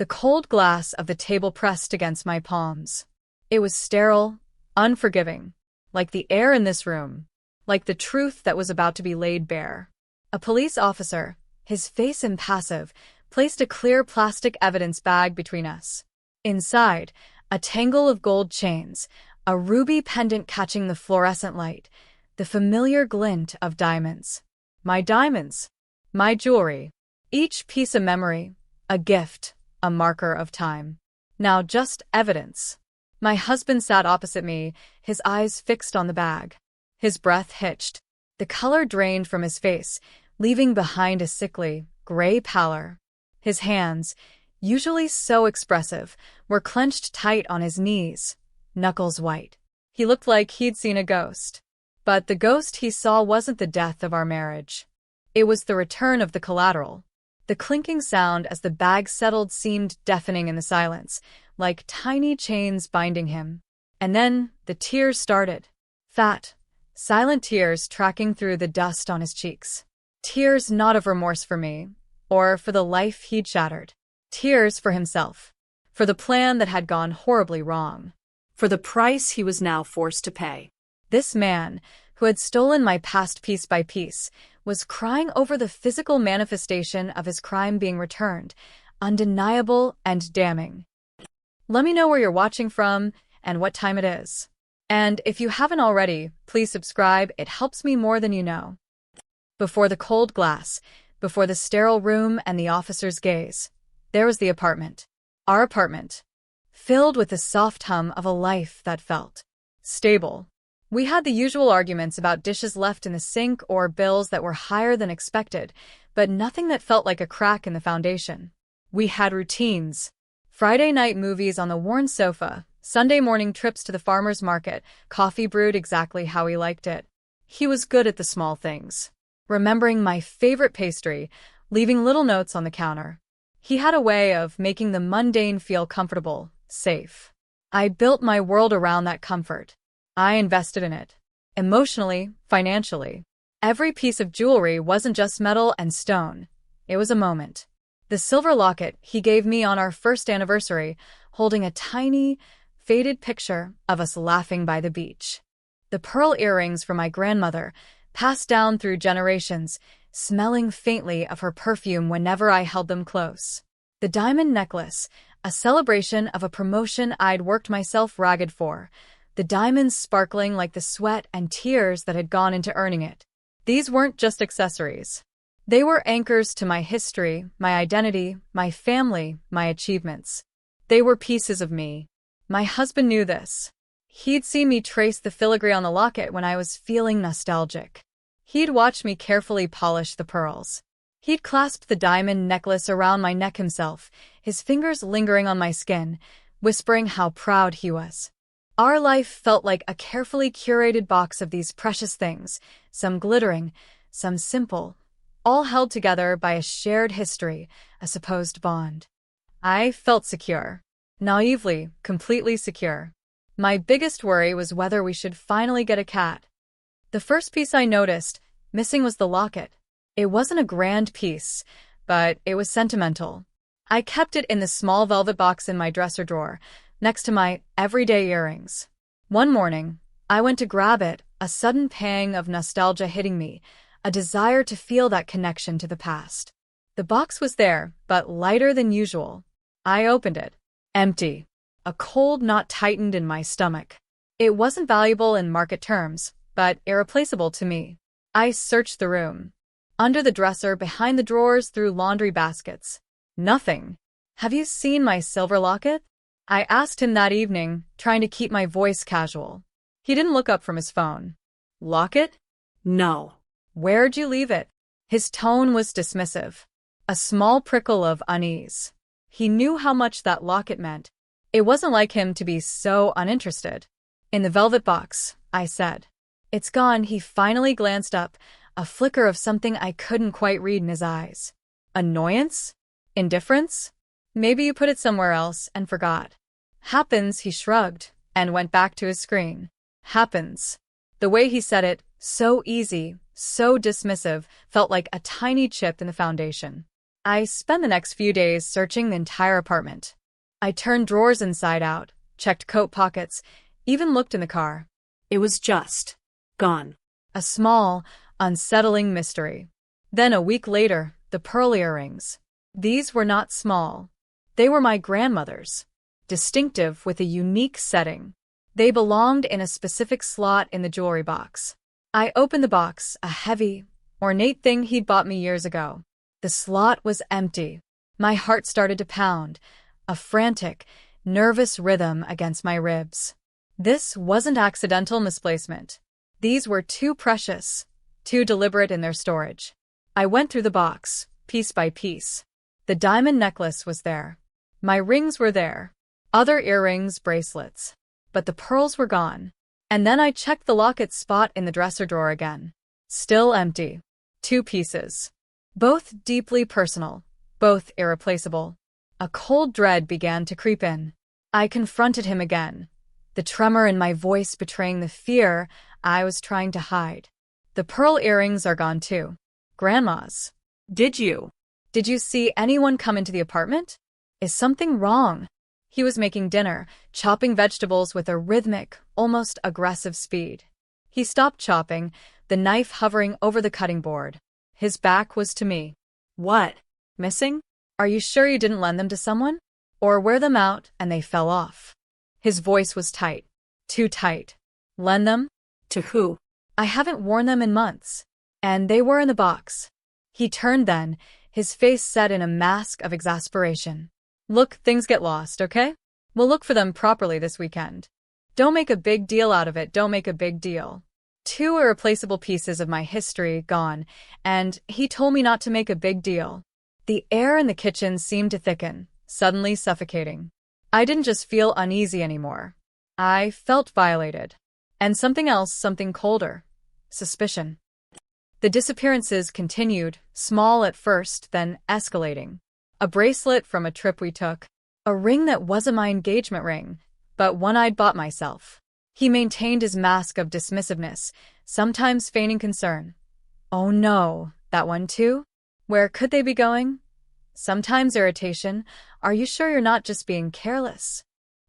the cold glass of the table pressed against my palms. It was sterile, unforgiving, like the air in this room, like the truth that was about to be laid bare. A police officer, his face impassive, placed a clear plastic evidence bag between us. Inside, a tangle of gold chains, a ruby pendant catching the fluorescent light, the familiar glint of diamonds. My diamonds. My jewelry. Each piece a memory, a gift, a marker of time. Now just evidence. My husband sat opposite me, his eyes fixed on the bag. His breath hitched. The color drained from his face, leaving behind a sickly, gray pallor. His hands, usually so expressive, were clenched tight on his knees, knuckles white. He looked like he'd seen a ghost. But the ghost he saw wasn't the death of our marriage. It was the return of the collateral. The clinking sound as the bag settled seemed deafening in the silence, like tiny chains binding him. And then the tears started. Fat, silent tears tracking through the dust on his cheeks. Tears not of remorse for me, or for the life he'd shattered. Tears for himself. For the plan that had gone horribly wrong. For the price he was now forced to pay. This man, who had stolen my past piece by piece, was crying over the physical manifestation of his crime being returned, undeniable and damning. Let me know where you're watching from and what time it is. And if you haven't already, please subscribe, it helps me more than you know. Before the cold glass, before the sterile room and the officer's gaze, there was the apartment. Our apartment. Filled with the soft hum of a life that felt stable. We had the usual arguments about dishes left in the sink or bills that were higher than expected, but nothing that felt like a crack in the foundation. We had routines. Friday night movies on the worn sofa, Sunday morning trips to the farmer's market, coffee brewed exactly how he liked it. He was good at the small things. Remembering my favorite pastry, leaving little notes on the counter. He had a way of making the mundane feel comfortable, safe. I built my world around that comfort. I invested in it. Emotionally, financially. Every piece of jewelry wasn't just metal and stone. It was a moment. The silver locket he gave me on our first anniversary, holding a tiny, faded picture of us laughing by the beach. The pearl earrings from my grandmother, passed down through generations, smelling faintly of her perfume whenever I held them close. The diamond necklace, a celebration of a promotion I'd worked myself ragged for. The diamonds sparkling like the sweat and tears that had gone into earning it. These weren't just accessories. They were anchors to my history, my identity, my family, my achievements. They were pieces of me. My husband knew this. He'd seen me trace the filigree on the locket when I was feeling nostalgic. He'd watched me carefully polish the pearls. He'd clasped the diamond necklace around my neck himself, his fingers lingering on my skin, whispering how proud he was. Our life felt like a carefully curated box of these precious things, some glittering, some simple, all held together by a shared history, a supposed bond. I felt secure. Naively, completely secure. My biggest worry was whether we should finally get a cat. The first piece I noticed, missing, was the locket. It wasn't a grand piece, but it was sentimental. I kept it in the small velvet box in my dresser drawer, next to my everyday earrings. One morning, I went to grab it, a sudden pang of nostalgia hitting me, a desire to feel that connection to the past. The box was there, but lighter than usual. I opened it. Empty. A cold knot tightened in my stomach. It wasn't valuable in market terms, but irreplaceable to me. I searched the room. Under the dresser, behind the drawers, through laundry baskets. Nothing. Have you seen my silver locket? I asked him that evening, trying to keep my voice casual. He didn't look up from his phone. Locket? No. Where'd you leave it? His tone was dismissive. A small prickle of unease. He knew how much that locket meant. It wasn't like him to be so uninterested. In the velvet box, I said. It's gone. He finally glanced up, a flicker of something I couldn't quite read in his eyes. Annoyance? Indifference? Maybe you put it somewhere else and forgot. Happens, he shrugged, and went back to his screen. Happens. The way he said it, so easy, so dismissive, felt like a tiny chip in the foundation. I spent the next few days searching the entire apartment. I turned drawers inside out, checked coat pockets, even looked in the car. It was just gone. A small, unsettling mystery. Then a week later, the pearl earrings. These were not small. They were my grandmother's, distinctive with a unique setting. They belonged in a specific slot in the jewelry box. I opened the box, a heavy, ornate thing he'd bought me years ago. The slot was empty. My heart started to pound, a frantic, nervous rhythm against my ribs. This wasn't accidental misplacement. These were too precious, too deliberate in their storage. I went through the box, piece by piece. The diamond necklace was there. My rings were there. Other earrings, bracelets. But the pearls were gone. And then I checked the locket spot in the dresser drawer again. Still empty. 2 pieces. Both deeply personal. Both irreplaceable. A cold dread began to creep in. I confronted him again, the tremor in my voice betraying the fear I was trying to hide. The pearl earrings are gone too. Grandma's. Did you see anyone come into the apartment? Is something wrong? He was making dinner, chopping vegetables with a rhythmic, almost aggressive speed. He stopped chopping, the knife hovering over the cutting board. His back was to me. What? Missing? Are you sure you didn't lend them to someone? Or wear them out and they fell off? His voice was tight. Too tight. Lend them? To who? I haven't worn them in months. And they were in the box. He turned then, his face set in a mask of exasperation. Look, things get lost, okay? We'll look for them properly this weekend. Don't make a big deal out of it, don't make a big deal. 2 irreplaceable pieces of my history gone, and he told me not to make a big deal. The air in the kitchen seemed to thicken, suddenly suffocating. I didn't just feel uneasy anymore. I felt violated. And something else, something colder. Suspicion. The disappearances continued, small at first, then escalating. A bracelet from a trip we took. A ring that wasn't my engagement ring, but one I'd bought myself. He maintained his mask of dismissiveness, sometimes feigning concern. Oh no, that one too? Where could they be going? Sometimes irritation. Are you sure you're not just being careless?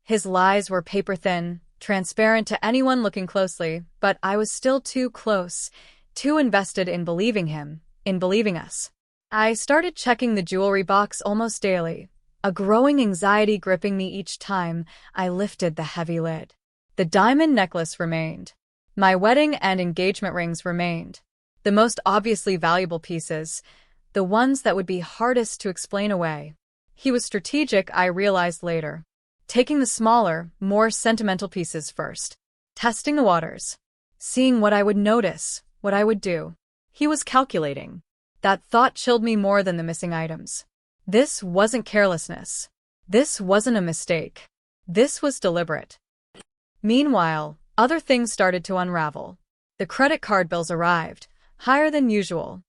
His lies were paper-thin, transparent to anyone looking closely, but I was still too close, too invested in believing him, in believing us. I started checking the jewelry box almost daily, a growing anxiety gripping me each time I lifted the heavy lid. The diamond necklace remained. My wedding and engagement rings remained. The most obviously valuable pieces, the ones that would be hardest to explain away. He was strategic, I realized later. Taking the smaller, more sentimental pieces first. Testing the waters. Seeing what I would notice, what I would do. He was calculating. That thought chilled me more than the missing items. This wasn't carelessness. This wasn't a mistake. This was deliberate. Meanwhile, other things started to unravel. The credit card bills arrived, higher than usual.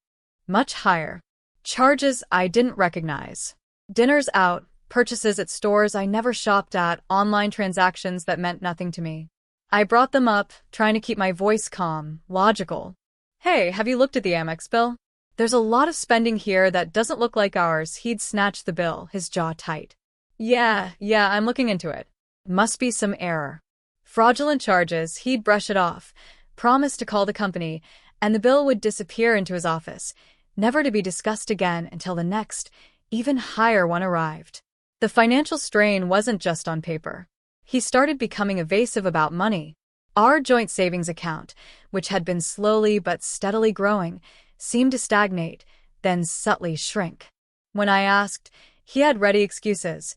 Much higher. Charges I didn't recognize. Dinners out, purchases at stores I never shopped at, online transactions that meant nothing to me. I brought them up, trying to keep my voice calm, logical. Hey, have you looked at the Amex bill? There's a lot of spending here that doesn't look like ours. He'd snatched the bill, his jaw tight. Yeah, I'm looking into it. Must be some error. Fraudulent charges, he'd brush it off, promised to call the company, and the bill would disappear into his office, never to be discussed again until the next, even higher one arrived. The financial strain wasn't just on paper. He started becoming evasive about money. Our joint savings account, which had been slowly but steadily growing, seemed to stagnate, then subtly shrink. When I asked, he had ready excuses.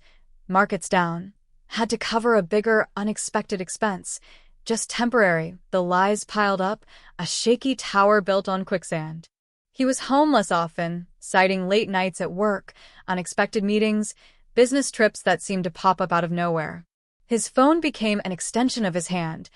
Markets down. Had to cover a bigger, unexpected expense. Just temporary, the lies piled up, a shaky tower built on quicksand. He was home less often, citing late nights at work, unexpected meetings, business trips that seemed to pop up out of nowhere. His phone became an extension of his hand,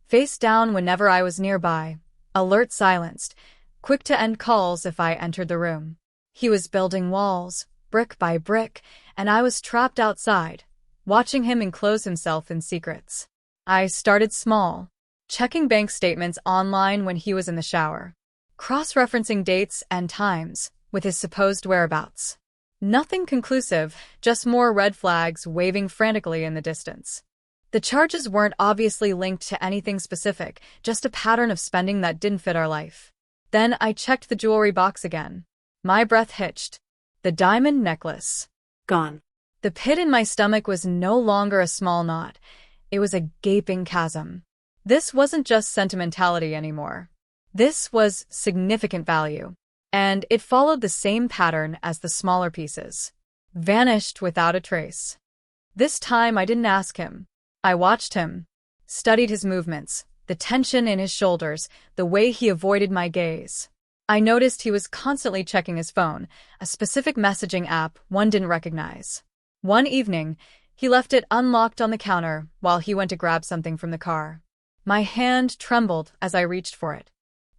face down whenever I was nearby, alert silenced, quick to end calls if I entered the room. He was building walls, brick by brick, and I was trapped outside, watching him enclose himself in secrets. I started small, checking bank statements online when he was in the shower, cross-referencing dates and times with his supposed whereabouts. Nothing conclusive, just more red flags waving frantically in the distance. The charges weren't obviously linked to anything specific, just a pattern of spending that didn't fit our life. Then I checked the jewelry box again. My breath hitched. The diamond necklace. Gone. The pit in my stomach was no longer a small knot. It was a gaping chasm. This wasn't just sentimentality anymore. This was significant value. And it followed the same pattern as the smaller pieces. Vanished without a trace. This time I didn't ask him. I watched him. Studied his movements, the tension in his shoulders, the way he avoided my gaze. I noticed he was constantly checking his phone, a specific messaging app one didn't recognize. One evening, he left it unlocked on the counter while he went to grab something from the car. My hand trembled as I reached for it.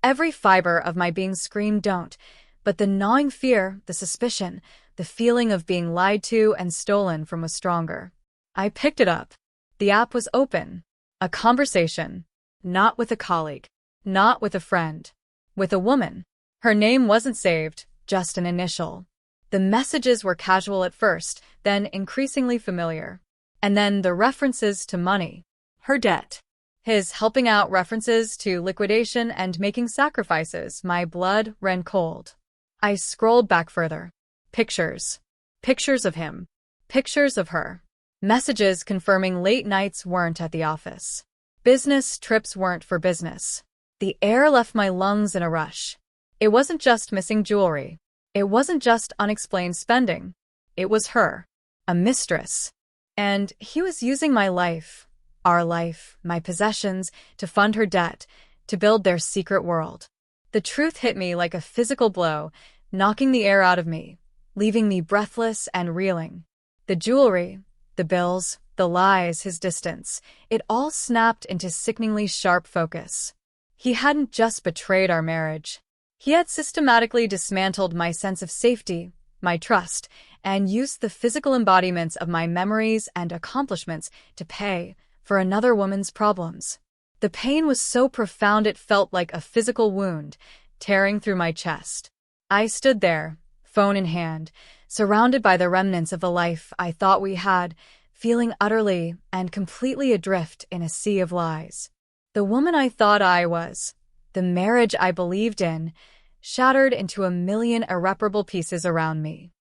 Every fiber of my being screamed don't, but the gnawing fear, the suspicion, the feeling of being lied to and stolen from was stronger. I picked it up. The app was open. A conversation. Not with a colleague. Not with a friend. With a woman. Her name wasn't saved, just an initial. The messages were casual at first, then increasingly familiar. And then the references to money. Her debt. His helping out references to liquidation and making sacrifices. My blood ran cold. I scrolled back further. Pictures. Pictures of him. Pictures of her. Messages confirming late nights weren't at the office. Business trips weren't for business. The air left my lungs in a rush. It wasn't just missing jewelry. It wasn't just unexplained spending. It was her. A mistress. And he was using my life, our life, my possessions, to fund her debt, to build their secret world. The truth hit me like a physical blow, knocking the air out of me, leaving me breathless and reeling. The jewelry, the bills, the lies, his distance, it all snapped into sickeningly sharp focus. He hadn't just betrayed our marriage. He had systematically dismantled my sense of safety, my trust, and used the physical embodiments of my memories and accomplishments to pay for another woman's problems. The pain was so profound it felt like a physical wound, tearing through my chest. I stood there, phone in hand, surrounded by the remnants of the life I thought we had, feeling utterly and completely adrift in a sea of lies. The woman I thought I was, the marriage I believed in, shattered into a million irreparable pieces around me.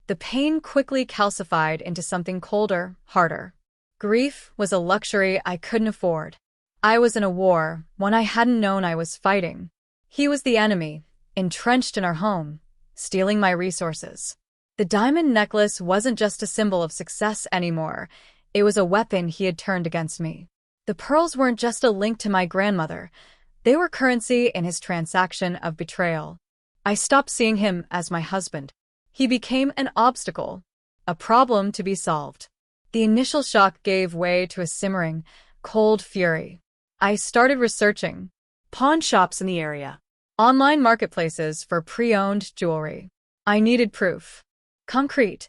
The pain quickly calcified into something colder, harder. Grief was a luxury I couldn't afford. I was in a war, one I hadn't known I was fighting. He was the enemy, entrenched in our home, stealing my resources. The diamond necklace wasn't just a symbol of success anymore. It was a weapon he had turned against me. The pearls weren't just a link to my grandmother. They were currency in his transaction of betrayal. I stopped seeing him as my husband. He became an obstacle, a problem to be solved. The initial shock gave way to a simmering, cold fury. I started researching Pawn shops in the area. online marketplaces for pre-owned jewelry. I needed proof. Concrete,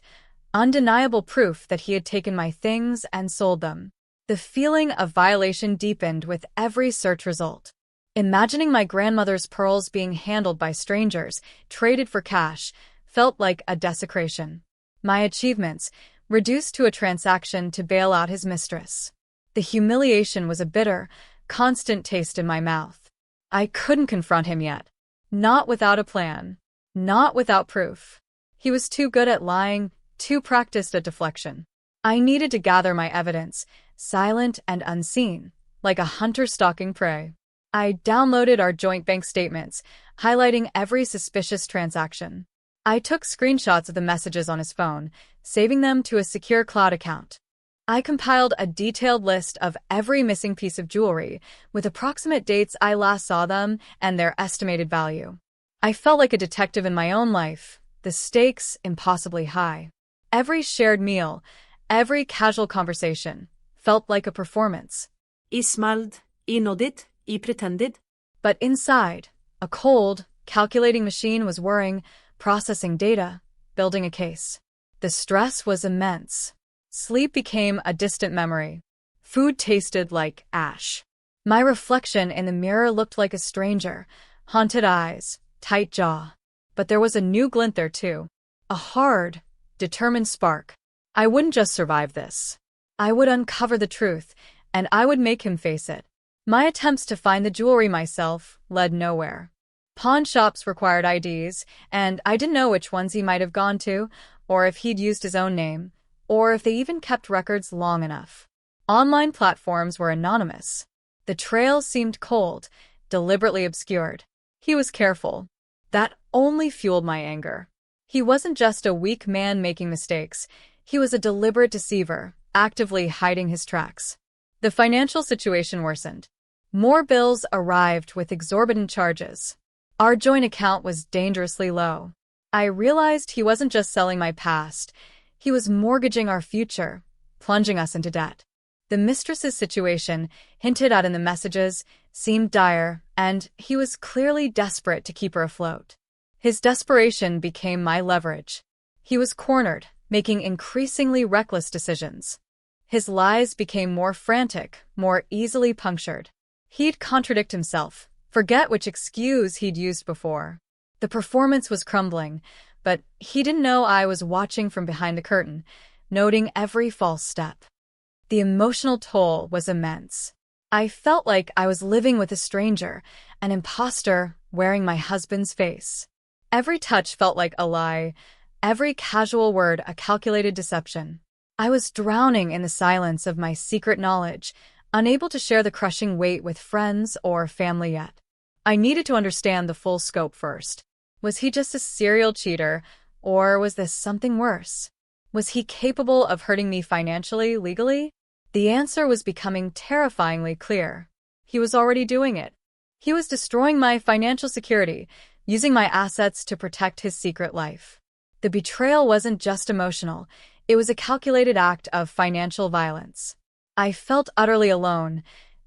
undeniable proof that he had taken my things and sold them. The feeling of violation deepened with every search result. Imagining my grandmother's pearls being handled by strangers, traded for cash, felt like a desecration. My achievements, reduced to a transaction to bail out his mistress. The humiliation was a bitter, constant taste in my mouth. I couldn't confront him yet. Not without a plan. Not without proof. He was too good at lying, too practiced at deflection. I needed to gather my evidence, silent and unseen, like a hunter stalking prey. I downloaded our joint bank statements, highlighting every suspicious transaction. I took screenshots of the messages on his phone, saving them to a secure cloud account. I compiled a detailed list of every missing piece of jewelry, with approximate dates I last saw them and their estimated value. I felt like a detective in my own life, the stakes impossibly high. Every shared meal, every casual conversation, felt like a performance. I smiled, I nodded, I pretended. But inside, a cold, calculating machine was whirring, processing data, building a case. The stress was immense. Sleep became a distant memory. Food tasted like ash. My reflection in the mirror looked like a stranger, haunted eyes, tight jaw. But there was a new glint there too. A hard, determined spark. I wouldn't just survive this. I would uncover the truth, and I would make him face it. My attempts to find the jewelry myself led nowhere. Pawn shops required IDs, and I didn't know which ones he might have gone to, or if he'd used his own name, or if they even kept records long enough. Online platforms were anonymous. The trail seemed cold, deliberately obscured. He was careful. That only fueled my anger. He wasn't just a weak man making mistakes. He was a deliberate deceiver, actively hiding his tracks. The financial situation worsened. More bills arrived with exorbitant charges. Our joint account was dangerously low. I realized he wasn't just selling my past. He was mortgaging our future, plunging us into debt. The mistress's situation, hinted at in the messages, seemed dire, and he was clearly desperate to keep her afloat. His desperation became my leverage. He was cornered, making increasingly reckless decisions. His lies became more frantic, more easily punctured. He'd contradict himself, forget which excuse he'd used before. The performance was crumbling, but he didn't know I was watching from behind the curtain, noting every false step. The emotional toll was immense. I felt like I was living with a stranger, an imposter wearing my husband's face. Every touch felt like a lie, every casual word a calculated deception. I was drowning in the silence of my secret knowledge, unable to share the crushing weight with friends or family yet. I needed to understand the full scope first. Was he just a serial cheater, or was this something worse? Was he capable of hurting me financially, legally? The answer was becoming terrifyingly clear. He was already doing it. He was destroying my financial security, using my assets to protect his secret life. The betrayal wasn't just emotional, it was a calculated act of financial violence. I felt utterly alone,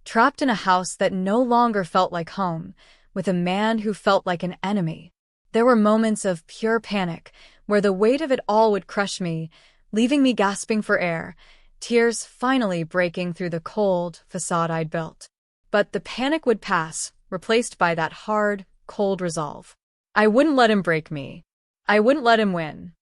trapped in a house that no longer felt like home, with a man who felt like an enemy. There were moments of pure panic, where the weight of it all would crush me, leaving me gasping for air, tears finally breaking through the cold facade I'd built. But the panic would pass, replaced by that hard, cold resolve. I wouldn't let him break me. I wouldn't let him win.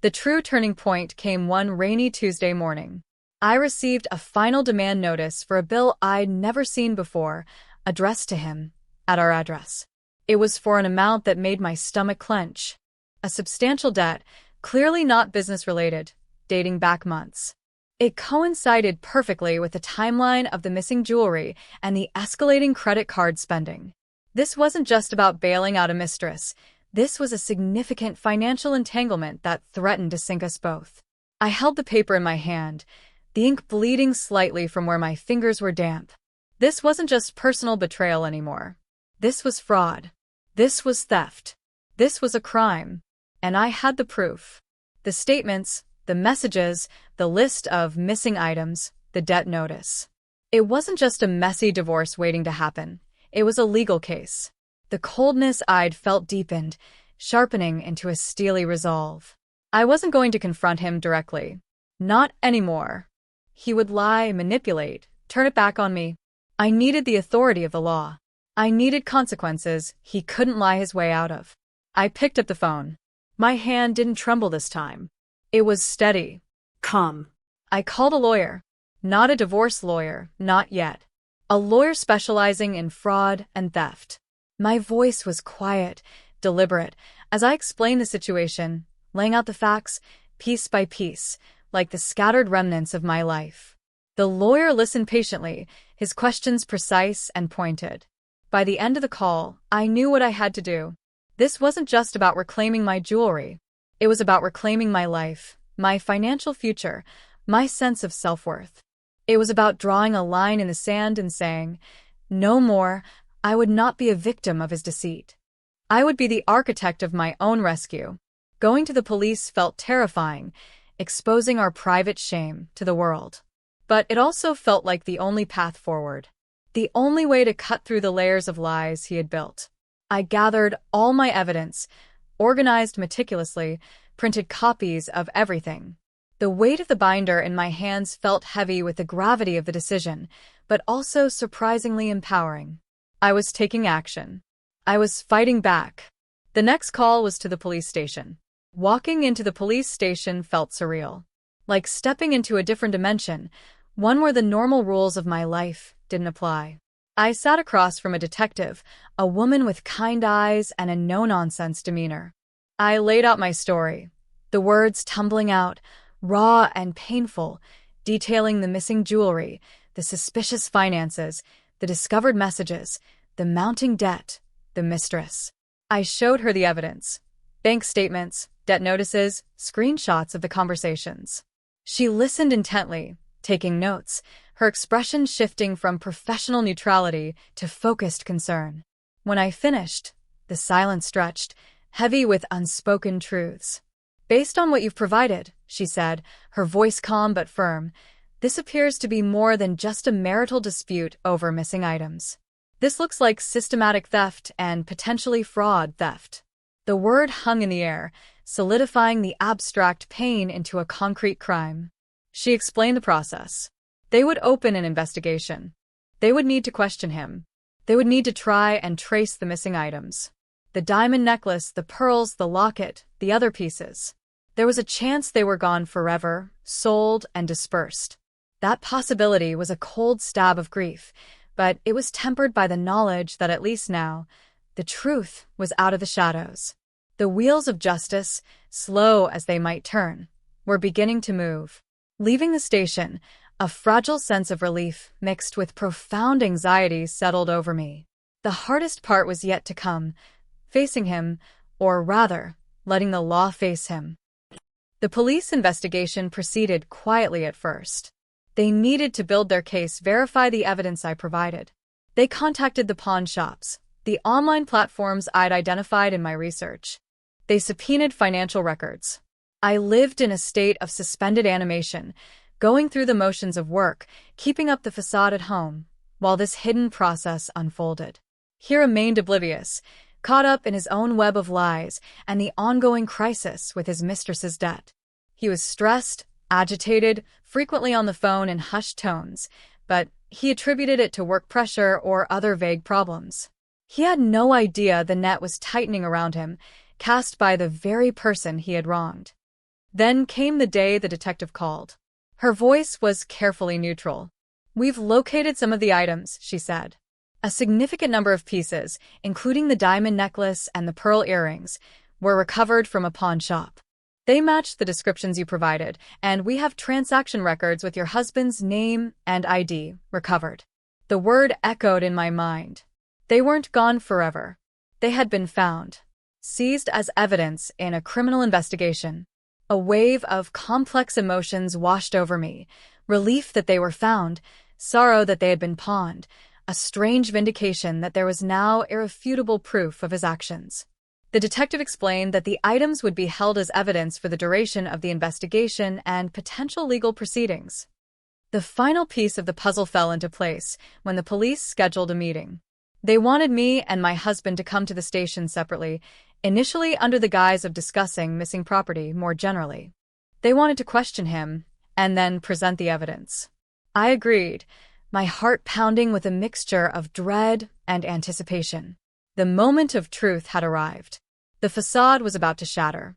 The true turning point came one rainy Tuesday morning. I received a final demand notice for a bill I'd never seen before, addressed to him, at our address. It was for an amount that made my stomach clench. A substantial debt, clearly not business-related, dating back months. It coincided perfectly with the timeline of the missing jewelry and the escalating credit card spending. This wasn't just about bailing out a mistress. This was a significant financial entanglement that threatened to sink us both. I held the paper in my hand, the ink bleeding slightly from where my fingers were damp. This wasn't just personal betrayal anymore. This was fraud. This was theft. This was a crime. And I had the proof. The statements, the messages, the list of missing items, the debt notice. It wasn't just a messy divorce waiting to happen. It was a legal case. The coldness I'd felt deepened, sharpening into a steely resolve. I wasn't going to confront him directly. Not anymore. He would lie, manipulate, turn it back on me. I needed the authority of the law. I needed consequences he couldn't lie his way out of. I picked up the phone. My hand didn't tremble this time. It was steady. Calm. I called a lawyer. Not a divorce lawyer, not yet. A lawyer specializing in fraud and theft. My voice was quiet, deliberate, as I explained the situation, laying out the facts, piece by piece, like the scattered remnants of my life. The lawyer listened patiently, his questions precise and pointed. By the end of the call, I knew what I had to do. This wasn't just about reclaiming my jewelry. It was about reclaiming my life, my financial future, my sense of self-worth. It was about drawing a line in the sand and saying, no more. I would not be a victim of his deceit. I would be the architect of my own rescue. Going to the police felt terrifying, exposing our private shame to the world. But it also felt like the only path forward. The only way to cut through the layers of lies he had built. I gathered all my evidence, organized meticulously, printed copies of everything. The weight of the binder in my hands felt heavy with the gravity of the decision, but also surprisingly empowering. I was taking action. I was fighting back. The next call was to the police station. Walking into the police station felt surreal. Like stepping into a different dimension, one where the normal rules of my life didn't apply. I sat across from a detective, a woman with kind eyes and a no-nonsense demeanor. I laid out my story, the words tumbling out, raw and painful, detailing the missing jewelry, the suspicious finances, the discovered messages, the mounting debt, the mistress. I showed her the evidence. Bank statements, debt notices, screenshots of the conversations. She listened intently, taking notes, her expression shifting from professional neutrality to focused concern. When I finished, the silence stretched, heavy with unspoken truths. Based on what you've provided, she said, her voice calm but firm, this appears to be more than just a marital dispute over missing items. This looks like systematic theft and potentially fraud theft. The word hung in the air, solidifying the abstract pain into a concrete crime. She explained the process. They would open an investigation. They would need to question him. They would need to try and trace the missing items. The diamond necklace, the pearls, the locket, the other pieces. There was a chance they were gone forever, sold and dispersed. That possibility was a cold stab of grief, but it was tempered by the knowledge that at least now, the truth was out of the shadows. The wheels of justice, slow as they might turn, were beginning to move. Leaving the station, a fragile sense of relief mixed with profound anxiety settled over me. The hardest part was yet to come, facing him, or rather, letting the law face him. The police investigation proceeded quietly at first. They needed to build their case, verify the evidence I provided. They contacted the pawn shops, the online platforms I'd identified in my research. They subpoenaed financial records. I lived in a state of suspended animation, going through the motions of work, keeping up the facade at home, while this hidden process unfolded. He remained oblivious, caught up in his own web of lies and the ongoing crisis with his mistress's debt. He was stressed, agitated, frequently on the phone in hushed tones, but he attributed it to work pressure or other vague problems. He had no idea the net was tightening around him, cast by the very person he had wronged. Then came the day the detective called. Her voice was carefully neutral. "We've located some of the items," she said. A significant number of pieces, including the diamond necklace and the pearl earrings, were recovered from a pawn shop. They matched the descriptions you provided, and we have transaction records with your husband's name and ID recovered. The word echoed in my mind. They weren't gone forever. They had been found, seized as evidence in a criminal investigation. A wave of complex emotions washed over me, relief that they were found, sorrow that they had been pawned, a strange vindication that there was now irrefutable proof of his actions. The detective explained that the items would be held as evidence for the duration of the investigation and potential legal proceedings. The final piece of the puzzle fell into place when the police scheduled a meeting. They wanted me and my husband to come to the station separately, initially under the guise of discussing missing property more generally. They wanted to question him and then present the evidence. I agreed, my heart pounding with a mixture of dread and anticipation. The moment of truth had arrived. The facade was about to shatter.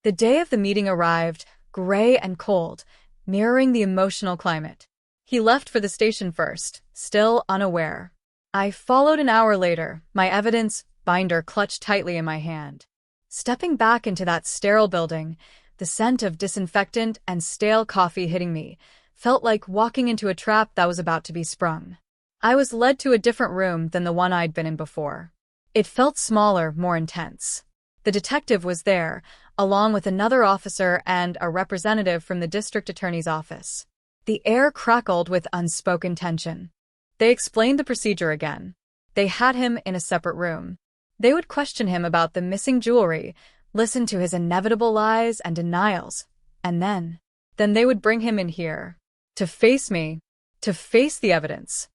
The day of the meeting arrived, gray and cold, mirroring the emotional climate. He left for the station first, still unaware. I followed an hour later, my evidence binder clutched tightly in my hand. Stepping back into that sterile building, the scent of disinfectant and stale coffee hitting me, felt like walking into a trap that was about to be sprung. I was led to a different room than the one I'd been in before. It felt smaller, more intense. The detective was there, along with another officer and a representative from the district attorney's office. The air crackled with unspoken tension. They explained the procedure again. They had him in a separate room. They would question him about the missing jewelry, listen to his inevitable lies and denials, and then they would bring him in here. To face me, to face the evidence.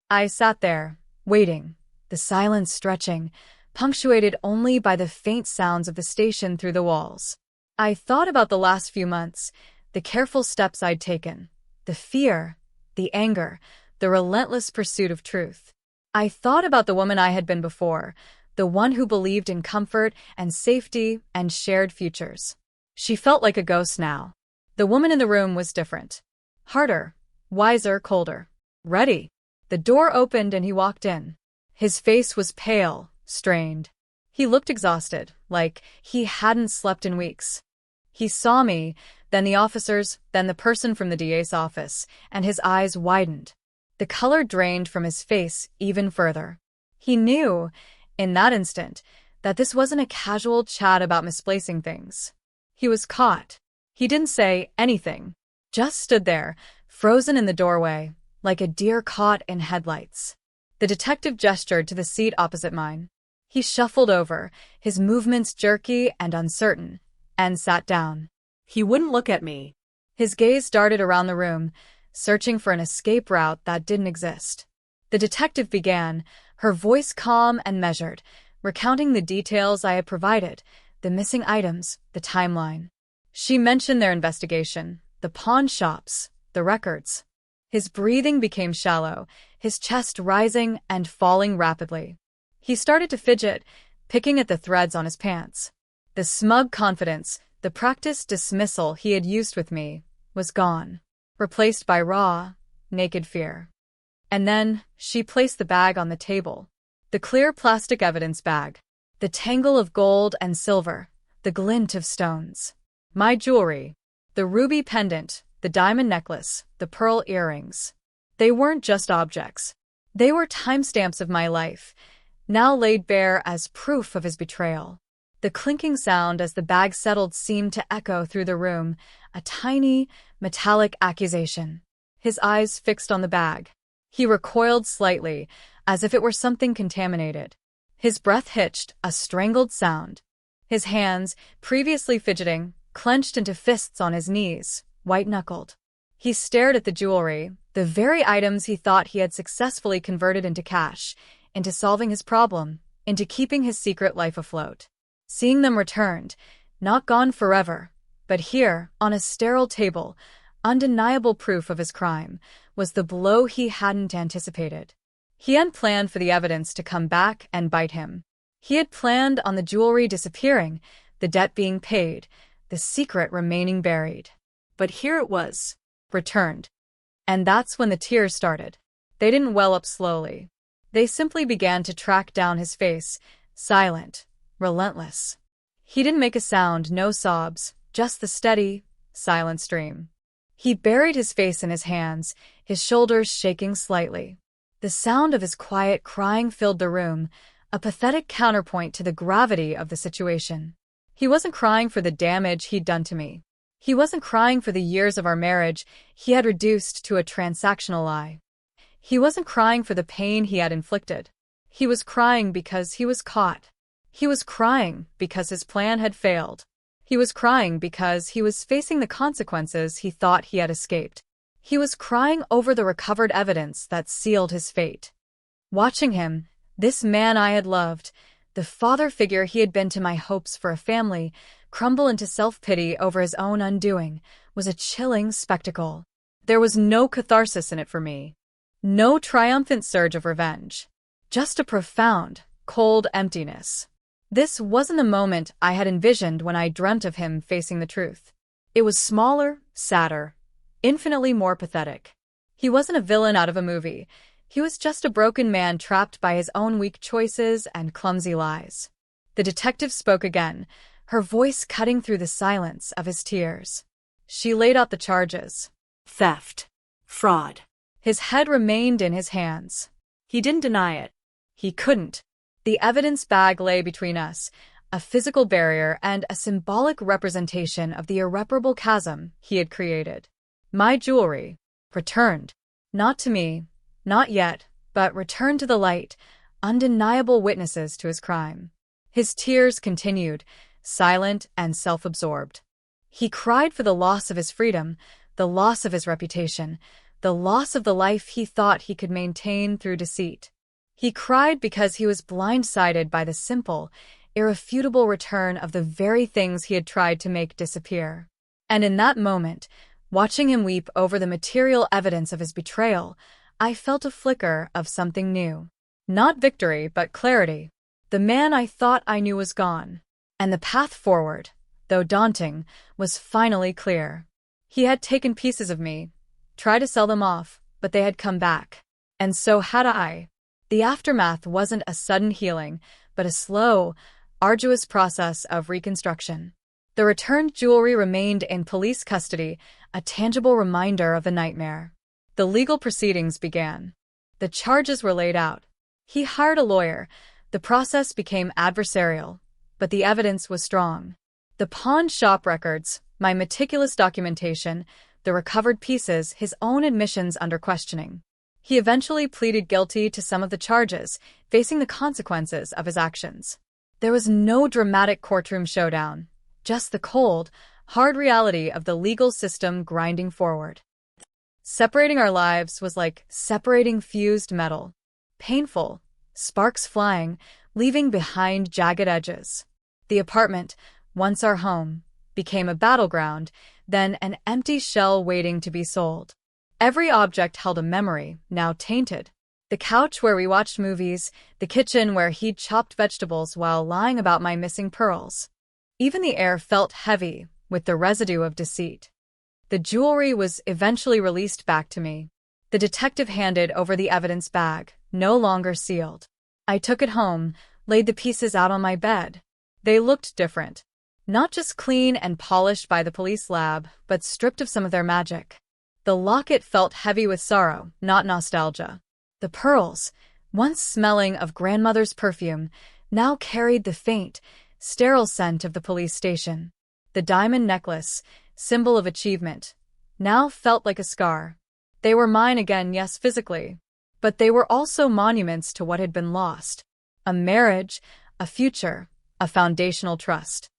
I sat there, waiting, the silence stretching, punctuated only by the faint sounds of the station through the walls. I thought about the last few months, the careful steps I'd taken, the fear, the anger, the relentless pursuit of truth. I thought about the woman I had been before, the one who believed in comfort and safety and shared futures. She felt like a ghost now. The woman in the room was different. Harder, wiser, colder. Ready. The door opened and he walked in. His face was pale, strained. He looked exhausted, like he hadn't slept in weeks. He saw me, then the officers, then the person from the DA's office, and his eyes widened. The color drained from his face even further. He knew, in that instant, that this wasn't a casual chat about misplacing things. He was caught. He didn't say anything, just stood there, frozen in the doorway, like a deer caught in headlights. The detective gestured to the seat opposite mine. He shuffled over, his movements jerky and uncertain, and sat down. He wouldn't look at me. His gaze darted around the room, searching for an escape route that didn't exist. The detective began, her voice calm and measured, recounting the details I had provided, the missing items, the timeline. She mentioned their investigation, the pawn shops, the records. His breathing became shallow, his chest rising and falling rapidly. He started to fidget, picking at the threads on his pants. The smug confidence, the practiced dismissal he had used with me, was gone, replaced by raw, naked fear. And then she placed the bag on the table. The clear plastic evidence bag. The tangle of gold and silver. The glint of stones. My jewelry. The ruby pendant, the diamond necklace, the pearl earrings. They weren't just objects. They were timestamps of my life, now laid bare as proof of his betrayal. The clinking sound as the bag settled seemed to echo through the room, a tiny, metallic accusation. His eyes fixed on the bag. He recoiled slightly, as if it were something contaminated. His breath hitched, a strangled sound. His hands, previously fidgeting, clenched into fists on his knees, white-knuckled. He stared at the jewelry, the very items he thought he had successfully converted into cash, into solving his problem, into keeping his secret life afloat. Seeing them returned, not gone forever, but here, on a sterile table, undeniable proof of his crime, was the blow he hadn't anticipated. He hadn't planned for the evidence to come back and bite him. He had planned on the jewelry disappearing, the debt being paid, the secret remaining buried. But here it was, returned. And that's when the tears started. They didn't well up slowly. They simply began to track down his face, silent, relentless. He didn't make a sound, no sobs, just the steady, silent stream. He buried his face in his hands, his shoulders shaking slightly. The sound of his quiet crying filled the room, a pathetic counterpoint to the gravity of the situation. He wasn't crying for the damage he'd done to me. He wasn't crying for the years of our marriage he had reduced to a transactional lie. He wasn't crying for the pain he had inflicted. He was crying because he was caught. He was crying because his plan had failed. He was crying because he was facing the consequences he thought he had escaped. He was crying over the recovered evidence that sealed his fate. Watching him, this man I had loved, the father figure he had been to my hopes for a family, crumble into self-pity over his own undoing, was a chilling spectacle. There was no catharsis in it for me. No triumphant surge of revenge. Just a profound, cold emptiness. This wasn't the moment I had envisioned when I dreamt of him facing the truth. It was smaller, sadder, infinitely more pathetic. He wasn't a villain out of a movie. He was just a broken man trapped by his own weak choices and clumsy lies. The detective spoke again, her voice cutting through the silence of his tears. She laid out the charges. Theft. Fraud. His head remained in his hands. He didn't deny it. He couldn't. The evidence bag lay between us, a physical barrier and a symbolic representation of the irreparable chasm he had created. My jewelry, returned. Not to me, not yet, but returned to the light, undeniable witnesses to his crime. His tears continued, silent and self-absorbed. He cried for the loss of his freedom, the loss of his reputation, the loss of the life he thought he could maintain through deceit. He cried because he was blindsided by the simple, irrefutable return of the very things he had tried to make disappear. And in that moment, watching him weep over the material evidence of his betrayal, I felt a flicker of something new. Not victory, but clarity. The man I thought I knew was gone. And the path forward, though daunting, was finally clear. He had taken pieces of me, tried to sell them off, but they had come back. And so had I. The aftermath wasn't a sudden healing, but a slow, arduous process of reconstruction. The returned jewelry remained in police custody, a tangible reminder of the nightmare. The legal proceedings began. The charges were laid out. He hired a lawyer. The process became adversarial, but the evidence was strong. The pawn shop records, my meticulous documentation, the recovered pieces, his own admissions under questioning. He eventually pleaded guilty to some of the charges, facing the consequences of his actions. There was no dramatic courtroom showdown, just the cold, hard reality of the legal system grinding forward. Separating our lives was like separating fused metal. Painful, sparks flying, leaving behind jagged edges. The apartment, once our home, became a battleground, then an empty shell waiting to be sold. Every object held a memory, now tainted. The couch where we watched movies, the kitchen where he'd chopped vegetables while lying about my missing pearls. Even the air felt heavy, with the residue of deceit. The jewelry was eventually released back to me. The detective handed over the evidence bag, no longer sealed. I took it home, laid the pieces out on my bed. They looked different. Not just clean and polished by the police lab, but stripped of some of their magic. The locket felt heavy with sorrow, not nostalgia. The pearls, once smelling of grandmother's perfume, now carried the faint, sterile scent of the police station. The diamond necklace, symbol of achievement, now felt like a scar. They were mine again, yes, physically, but they were also monuments to what had been lost. A marriage, a future, a foundational trust.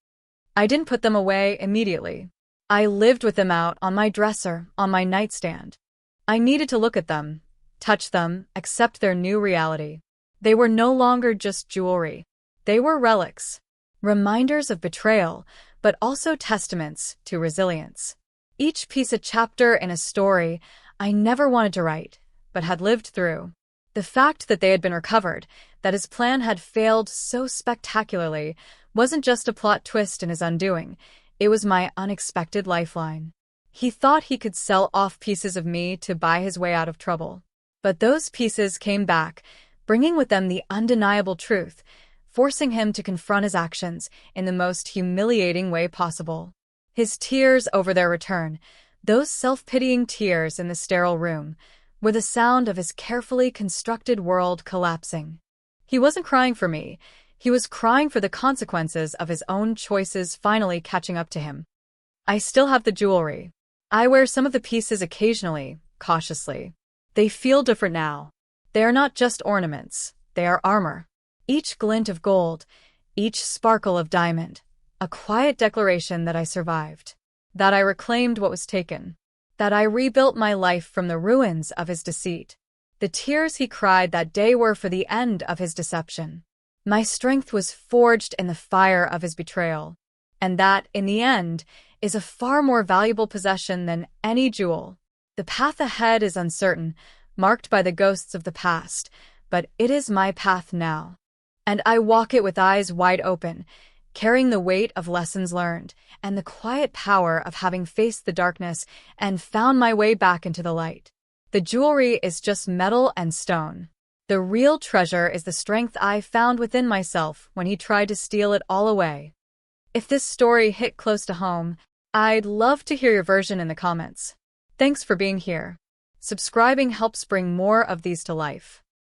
I didn't put them away immediately. I lived with them out on my dresser, on my nightstand. I needed to look at them, touch them, accept their new reality. They were no longer just jewelry. They were relics, reminders of betrayal, but also testaments to resilience. Each piece a chapter in a story I never wanted to write, but had lived through. The fact that they had been recovered, that his plan had failed so spectacularly, wasn't just a plot twist in his undoing. It was my unexpected lifeline. He thought he could sell off pieces of me to buy his way out of trouble. But those pieces came back, bringing with them the undeniable truth, forcing him to confront his actions in the most humiliating way possible. His tears over their return, those self-pitying tears in the sterile room, were the sound of his carefully constructed world collapsing. He wasn't crying for me. He was crying for the consequences of his own choices finally catching up to him. I still have the jewelry. I wear some of the pieces occasionally, cautiously. They feel different now. They are not just ornaments, they are armor. Each glint of gold, each sparkle of diamond, a quiet declaration that I survived, that I reclaimed what was taken, that I rebuilt my life from the ruins of his deceit. The tears he cried that day were for the end of his deception. My strength was forged in the fire of his betrayal, and that, in the end, is a far more valuable possession than any jewel. The path ahead is uncertain, marked by the ghosts of the past, but it is my path now. And I walk it with eyes wide open, carrying the weight of lessons learned, and the quiet power of having faced the darkness and found my way back into the light. The jewelry is just metal and stone. The real treasure is the strength I found within myself when he tried to steal it all away. If this story hit close to home, I'd love to hear your version in the comments. Thanks for being here. Subscribing helps bring more of these to life.